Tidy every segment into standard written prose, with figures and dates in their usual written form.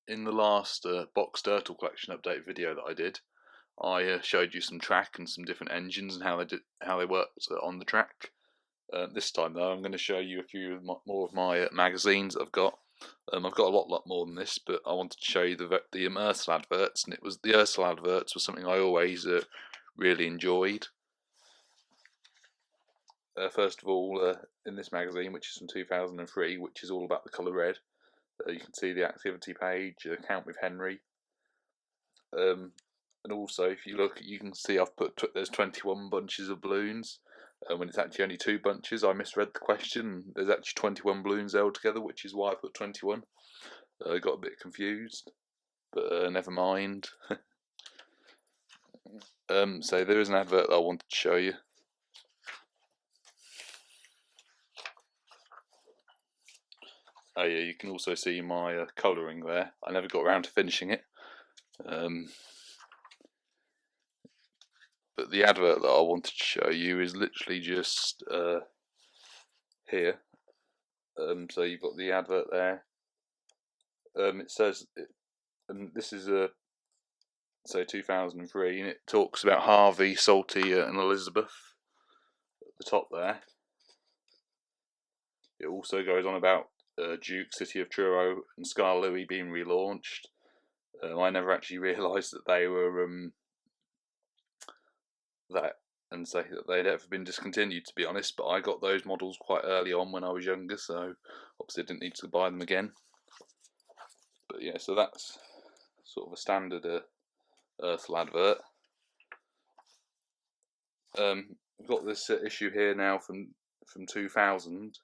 In the last boxed Ertl collection update video that I did, I showed you some track and some different engines and how they worked on the track. This time though, I'm going to show you a few more of my magazines that I've got. I've got a lot more than this, but I wanted to show you the Ertl adverts, and the Ertl adverts was something I always really enjoyed. First of all, in this magazine, which is from 2003, which is all about the colour red, you can see the activity page, count with Henry, and also if you look, you can see I've put there's 21 bunches of balloons, when it's actually only 2 bunches. I misread the question. There's actually 21 balloons held together, which is why I put 21. I got a bit confused, but never mind. So there is an advert that I wanted to show you. Oh yeah, you can also see my colouring there. I never got around to finishing it. But the advert that I wanted to show you is literally just here. So you've got the advert there. It says, and this is so 2003, and it talks about Harvey, Salty, and Elizabeth at the top there. It also goes on about Duke, City of Truro, and Scar Louis being relaunched. I never actually realised that they were say that they'd ever been discontinued, to be honest, but I got those models quite early on when I was younger, so obviously I didn't need to buy them again. But yeah, so that's sort of a standard Ertl advert. We've got this issue here now from 2000,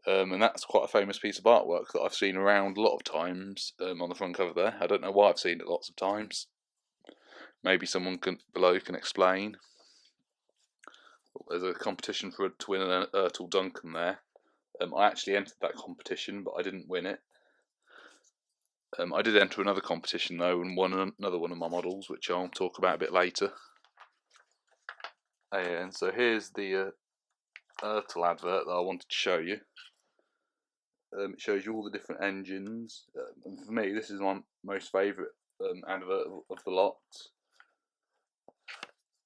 and that's quite a famous piece of artwork that I've seen around a lot of times on the front cover there. I don't know why I've seen it lots of times. Maybe someone below can explain. There's a competition to win an Ertl Duncan there. I actually entered that competition, but I didn't win it. I did enter another competition though and won another one of my models, which I'll talk about a bit later. And so here's the Ertl advert that I wanted to show you. It shows you all the different engines. And for me, this is my most favourite advert of the lot.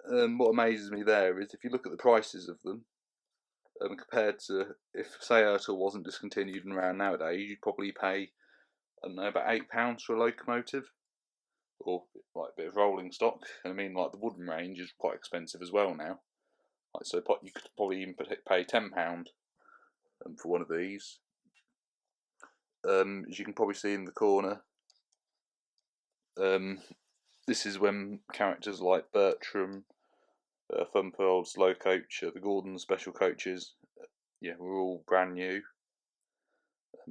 What amazes me there is if you look at the prices of them, compared to if, say, Ertl wasn't discontinued and around nowadays, you'd probably pay, I don't know, about £8 for a locomotive, or like a bit of rolling stock. And I mean, like the wooden range is quite expensive as well now. Like, so you could probably even pay £10 for one of these. As you can probably see in the corner, this is when characters like Bertram, Funpearl, Slow Coach, the Gordon special coaches, were all brand new.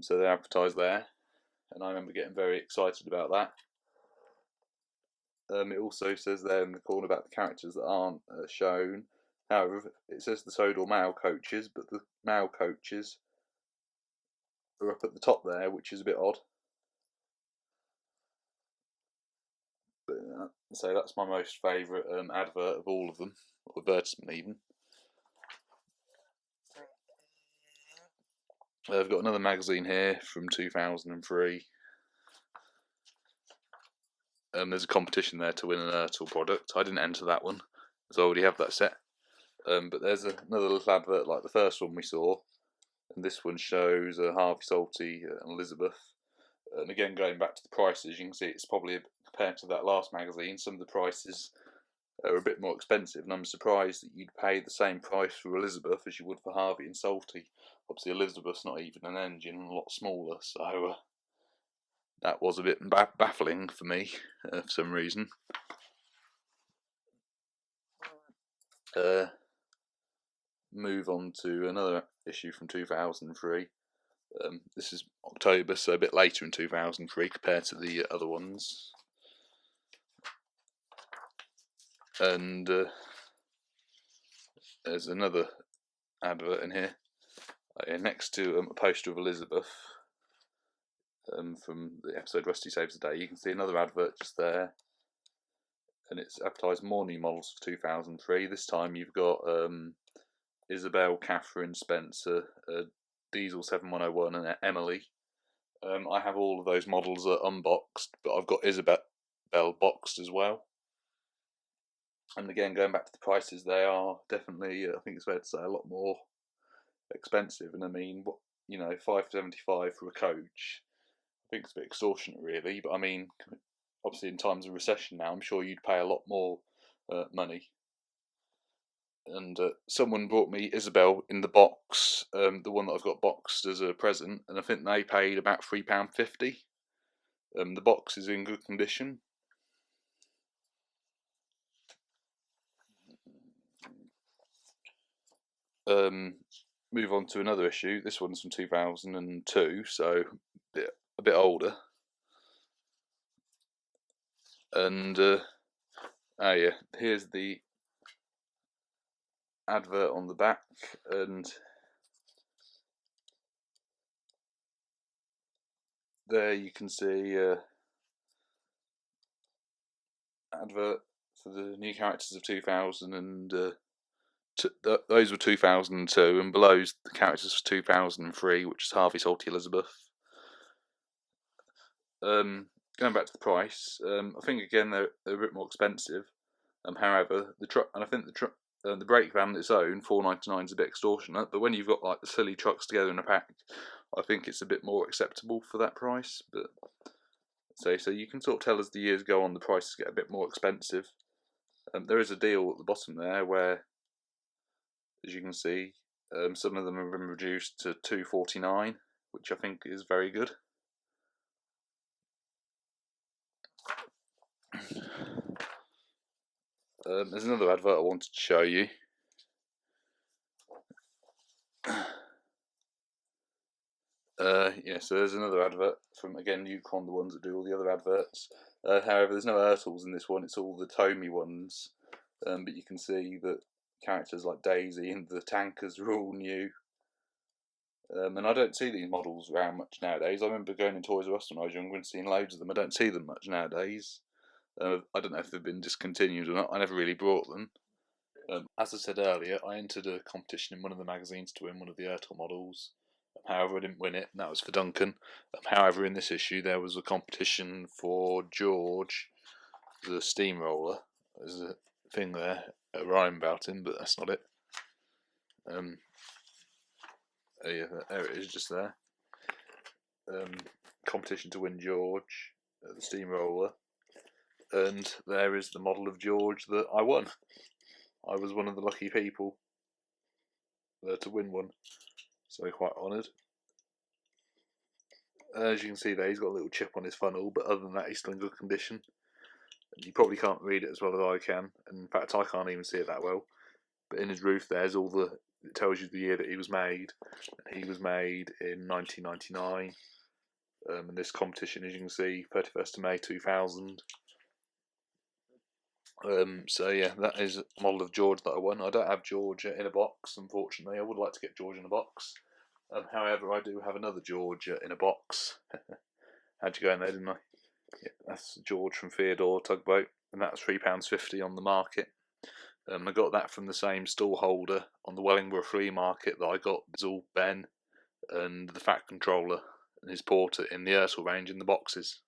So they're advertised there, and I remember getting very excited about that. It also says there in the corner about the characters that aren't shown. However, it says the Sodor male coaches, but the male coaches are up at the top there, which is a bit odd. But so that's my most favourite advert of all of them, or advertisement even. I've got another magazine here from 2003. There's a competition there to win an Ertl product. I didn't enter that one, because I already have that set. But there's another little advert like the first one we saw, and this one shows Harvey, Salty, and Elizabeth. And again, going back to the prices, you can see it's probably, compared to that last magazine, some of the prices are a bit more expensive, and I'm surprised that you'd pay the same price for Elizabeth as you would for Harvey and Salty. Obviously Elizabeth's not even an engine, and a lot smaller, so that was a bit baffling for me for some reason. Move on to another issue from 2003. This is October, so a bit later in 2003 compared to the other ones. And there's another advert in here. Next to a poster of Elizabeth from the episode Rusty Saves the Day, you can see another advert just there. And it's advertised more new models for 2003. This time you've got Isabel, Catherine, Spencer, Diesel 7101 and Emily. I have all of those models unboxed, but I've got Isabel boxed as well. And again, going back to the prices, they are definitely, I think it's fair to say, a lot more expensive. And I mean, what, you know, £5.75 for a coach, I think it's a bit extortionate, really. But I mean, obviously, in times of recession now, I'm sure you'd pay a lot more money. And someone brought me Isabel in the box, the one that I've got boxed as a present, and I think they paid about £3.50. The box is in good condition. Move on to another issue. This one's from 2002, so a bit older. And yeah, here's the advert on the back, and there you can see advert for the new characters of 2000, and those were 2002, and below's the characters for 2003, which is Harvey, Salty, Elizabeth. Going back to the price, I think again they're a bit more expensive. However, the truck, and I think the brake van its own, £4.99 is a bit extortionate. But when you've got like the silly trucks together in a pack, I think it's a bit more acceptable for that price. But so you can sort of tell as the years go on, the prices get a bit more expensive. There is a deal at the bottom there where, as you can see, some of them have been reduced to £2.49, which I think is very good. There's another advert I wanted to show you. Yeah, so there's another advert from, again, Yukon, the ones that do all the other adverts. However, there's no Ertls in this one, it's all the Tomy ones. But you can see that characters like Daisy and the tankers are all new. And I don't see these models around much nowadays. I remember going in Toys R Us when I was younger and seeing loads of them. I don't see them much nowadays. I don't know if they've been discontinued or not. I never really brought them. As I said earlier, I entered a competition in one of the magazines to win one of the Ertl models. However, I didn't win it, and that was for Duncan. However, in this issue, there was a competition for George, the steamroller. There's a thing there, a rhyme about him, but that's not it. Yeah, there it is, just there. Competition to win George, the steamroller. And there is the model of George that I won. I was one of the lucky people to win one, so quite honoured. As you can see there, he's got a little chip on his funnel, but other than that, he's still in good condition. You probably can't read it as well as I can, and in fact I can't even see it that well. But in his roof there's all the, it tells you the year that he was made. He was made in 1999. And this competition, as you can see, 31st of May 2000. So yeah, that is a model of George that I won. I don't have George in a box, unfortunately. I would like to get George in a box. However, I do have another George in a box. Had you go in there, didn't I? Yeah, that's George from Theodore Tugboat, and that's £3.50 on the market. I got that from the same stall holder on the Wellingborough flea market that I got ERTL Ben and the Fat Controller and his porter in the Ertl range in the boxes.